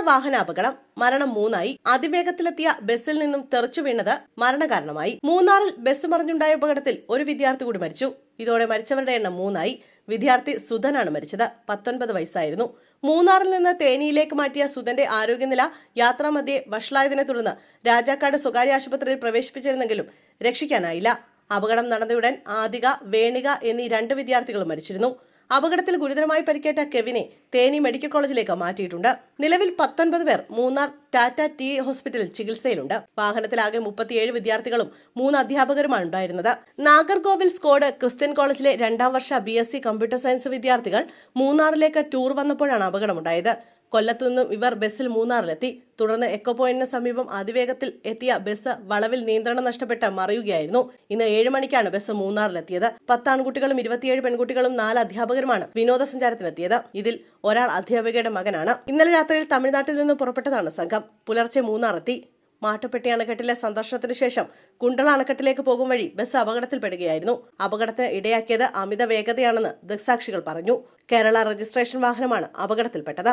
വാഹനാപകടം, മരണം 3 അതിവേഗത്തിലെത്തിയ ബസ്സിൽ നിന്നും തെറിച്ചു വീണത് മരണകാരണമായി. മൂന്നാറിൽ ബസ് മറിഞ്ഞുണ്ടായ അപകടത്തിൽ ഒരു വിദ്യാർത്ഥി കൂടി മരിച്ചു. ഇതോടെ മരിച്ചവരുടെ എണ്ണം 3. വിദ്യാർത്ഥി സുധനാണ് മരിച്ചത്. 19 വയസ്സായിരുന്നു. മൂന്നാറിൽ നിന്ന് തേനിയിലേക്ക് മാറ്റിയ സുധന്റെ ആരോഗ്യനില യാത്രാമധ്യേ വഷളായതിനെ തുടർന്ന് രാജാക്കാട് സ്വകാര്യ ആശുപത്രിയിൽ പ്രവേശിപ്പിച്ചിരുന്നെങ്കിലും രക്ഷിക്കാനായില്ല. അപകടം നടന്നയുടൻ ആദിക, വേണിക എന്നീ 2 വിദ്യാർത്ഥികളും മരിച്ചിരുന്നു. അപകടത്തിൽ ഗുരുതരമായി പരിക്കേറ്റ കെവിനെ തേനി മെഡിക്കൽ കോളേജിലേക്ക് മാറ്റിയിട്ടുണ്ട്. നിലവിൽ 19 പേർ മൂന്നാർ ടാറ്റ ടി ഹോസ്പിറ്റലിൽ ചികിത്സയിലുണ്ട്. വാഹനത്തിലാകെ 37 വിദ്യാർത്ഥികളും 3 അധ്യാപകരുമാണ് ഉണ്ടായിരുന്നത്. നാഗർകോവിൽ സ്കോഡ് ക്രിസ്ത്യൻ കോളേജിലെ 2ാം വർഷ BSc കമ്പ്യൂട്ടർ സയൻസ് വിദ്യാർത്ഥികൾ മൂന്നാറിലേക്ക് ടൂർ വന്നപ്പോഴാണ് അപകടമുണ്ടായത്. കൊല്ലത്തു നിന്നും ഇവർ ബസ്സിൽ മൂന്നാറിലെത്തി. തുടർന്ന് എക്കോ പോയിന്റിന് സമീപം അതിവേഗത്തിൽ എത്തിയ ബസ് വളവിൽ നിയന്ത്രണം നഷ്ടപ്പെട്ട് മറിയുകയായിരുന്നു. ഇന്ന് 7 മണിക്കാണ് ബസ് മൂന്നാറിലെത്തിയത്. 10 ആൺകുട്ടികളും 27 പെൺകുട്ടികളും 4 അധ്യാപകരുമാണ് വിനോദസഞ്ചാരത്തിനെത്തിയത്. ഇതിൽ ഒരാൾ അധ്യാപികയുടെ മകനാണ്. ഇന്നലെ രാത്രിയിൽ തമിഴ്നാട്ടിൽ നിന്നും പുറപ്പെട്ടതാണ് സംഘം. പുലർച്ചെ മൂന്നാറെത്തി. മാട്ടുപ്പെട്ടി അണക്കെട്ടിലെ സന്ദർശനത്തിന് ശേഷം കുണ്ടള അണക്കെട്ടിലേക്ക് പോകും വഴി ബസ് അപകടത്തിൽപ്പെടുകയായിരുന്നു. അപകടത്തിന് ഇടയാക്കിയത് അമിത വേഗതയാണെന്ന് ദൃക്സാക്ഷികൾ പറഞ്ഞു. കേരള രജിസ്ട്രേഷൻ വാഹനമാണ് അപകടത്തിൽപ്പെട്ടത്.